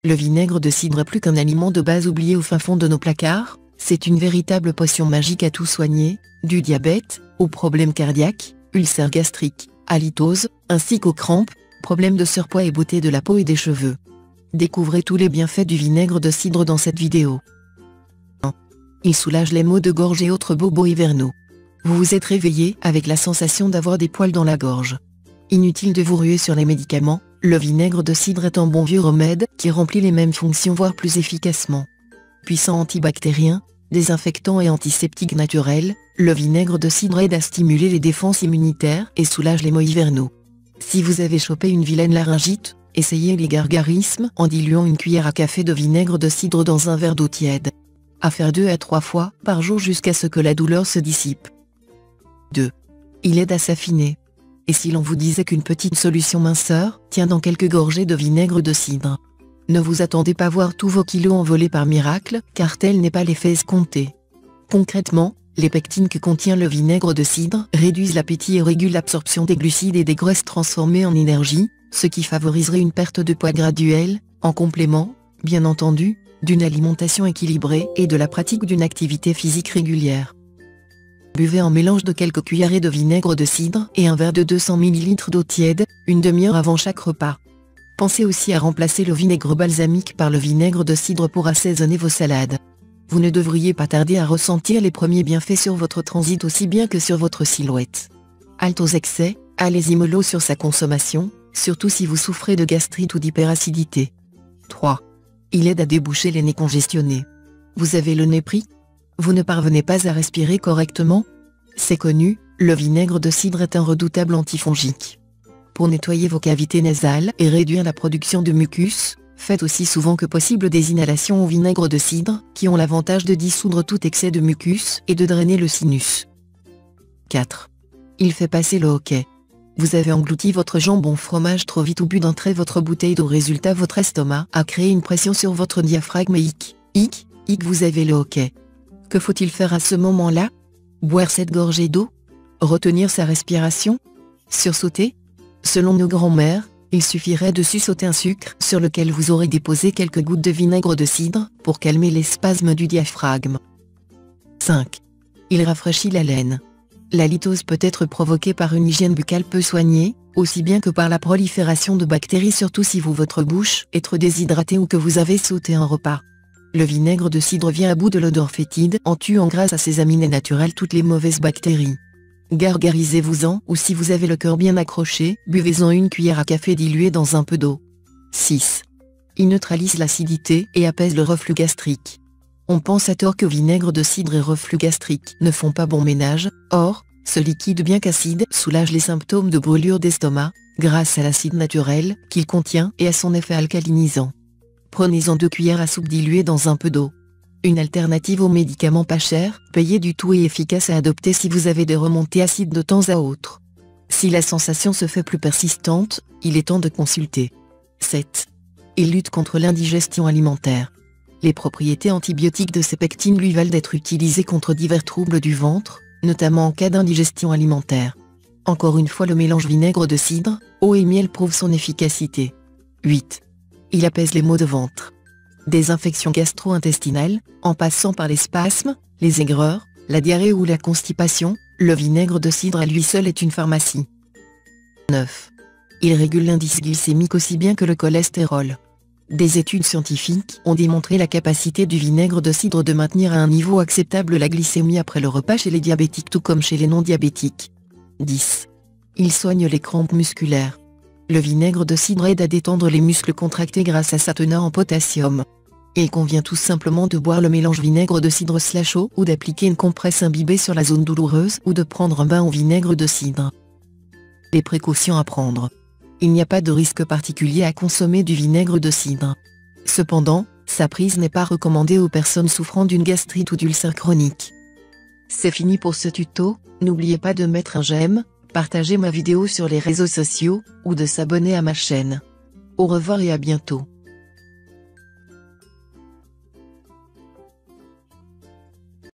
Le vinaigre de cidre est plus qu'un aliment de base oublié au fin fond de nos placards, c'est une véritable potion magique à tout soigner, du diabète, aux problèmes cardiaques, ulcères gastriques, halitose, ainsi qu'aux crampes, problèmes de surpoids et beauté de la peau et des cheveux. Découvrez tous les bienfaits du vinaigre de cidre dans cette vidéo. 1. Il soulage les maux de gorge et autres bobos hivernaux. Vous vous êtes réveillé avec la sensation d'avoir des poils dans la gorge. Inutile de vous ruer sur les médicaments, le vinaigre de cidre est un bon vieux remède qui remplit les mêmes fonctions voire plus efficacement. Puissant antibactérien, désinfectant et antiseptique naturel, le vinaigre de cidre aide à stimuler les défenses immunitaires et soulage les maux hivernaux. Si vous avez chopé une vilaine laryngite, essayez les gargarismes en diluant une cuillère à café de vinaigre de cidre dans un verre d'eau tiède. À faire 2 à 3 fois par jour jusqu'à ce que la douleur se dissipe. 2. Il aide à s'affiner. Et si l'on vous disait qu'une petite solution minceur tient dans quelques gorgées de vinaigre de cidre? Ne vous attendez pas à voir tous vos kilos envolés par miracle, car tel n'est pas l'effet escompté. Concrètement, les pectines que contient le vinaigre de cidre réduisent l'appétit et régulent l'absorption des glucides et des graisses transformées en énergie, ce qui favoriserait une perte de poids graduelle, en complément, bien entendu, d'une alimentation équilibrée et de la pratique d'une activité physique régulière. Buvez un mélange de quelques cuillerées de vinaigre de cidre et un verre de 200 ml d'eau tiède, une demi-heure avant chaque repas. Pensez aussi à remplacer le vinaigre balsamique par le vinaigre de cidre pour assaisonner vos salades. Vous ne devriez pas tarder à ressentir les premiers bienfaits sur votre transit aussi bien que sur votre silhouette. Halte aux excès, allez-y mollo sur sa consommation, surtout si vous souffrez de gastrite ou d'hyperacidité. 3. Il aide à déboucher les nez congestionnés. Vous avez le nez pris? Vous ne parvenez pas à respirer correctement? C'est connu, le vinaigre de cidre est un redoutable antifongique. Pour nettoyer vos cavités nasales et réduire la production de mucus, faites aussi souvent que possible des inhalations au vinaigre de cidre, qui ont l'avantage de dissoudre tout excès de mucus et de drainer le sinus. 4. Il fait passer le hoquet. Vous avez englouti votre jambon fromage trop vite ou bu d'un trait votre bouteille d'eau, résultat votre estomac a créé une pression sur votre diaphragme et vous avez le hoquet. Que faut-il faire à ce moment-là? Boire cette gorgée d'eau? Retenir sa respiration? Sursauter? Selon nos grands-mères, il suffirait de sursauter un sucre sur lequel vous aurez déposé quelques gouttes de vinaigre de cidre pour calmer les spasmes du diaphragme. 5. Il rafraîchit la laine. La litose peut être provoquée par une hygiène buccale peu soignée, aussi bien que par la prolifération de bactéries, surtout si votre bouche est trop déshydratée ou que vous avez sauté un repas. Le vinaigre de cidre vient à bout de l'odeur fétide en tuant grâce à ses aminés naturels toutes les mauvaises bactéries. Gargarisez-vous-en, ou si vous avez le cœur bien accroché, buvez-en une cuillère à café diluée dans un peu d'eau. 6. Il neutralise l'acidité et apaise le reflux gastrique. On pense à tort que vinaigre de cidre et reflux gastrique ne font pas bon ménage, or, ce liquide bien qu'acide soulage les symptômes de brûlure d'estomac, grâce à l'acide naturel qu'il contient et à son effet alcalinisant. Prenez-en 2 cuillères à soupe diluées dans un peu d'eau. Une alternative aux médicaments pas chers, payés du tout et efficace à adopter si vous avez des remontées acides de temps à autre. Si la sensation se fait plus persistante, il est temps de consulter. 7. Il lutte contre l'indigestion alimentaire. Les propriétés antibiotiques de ces pectines lui valent d'être utilisées contre divers troubles du ventre, notamment en cas d'indigestion alimentaire. Encore une fois, le mélange vinaigre de cidre, eau et miel prouve son efficacité. 8. Il apaise les maux de ventre. Des infections gastro-intestinales, en passant par les spasmes, les aigreurs, la diarrhée ou la constipation, le vinaigre de cidre à lui seul est une pharmacie. 9. Il régule l'indice glycémique aussi bien que le cholestérol. Des études scientifiques ont démontré la capacité du vinaigre de cidre de maintenir à un niveau acceptable la glycémie après le repas chez les diabétiques tout comme chez les non-diabétiques. 10. Il soigne les crampes musculaires. Le vinaigre de cidre aide à détendre les muscles contractés grâce à sa teneur en potassium. Et il convient tout simplement de boire le mélange vinaigre de cidre / eau ou d'appliquer une compresse imbibée sur la zone douloureuse ou de prendre un bain au vinaigre de cidre. Les précautions à prendre. Il n'y a pas de risque particulier à consommer du vinaigre de cidre. Cependant, sa prise n'est pas recommandée aux personnes souffrant d'une gastrite ou d'ulcère chronique. C'est fini pour ce tuto, n'oubliez pas de mettre un j'aime, partager ma vidéo sur les réseaux sociaux, ou de s'abonner à ma chaîne. Au revoir et à bientôt.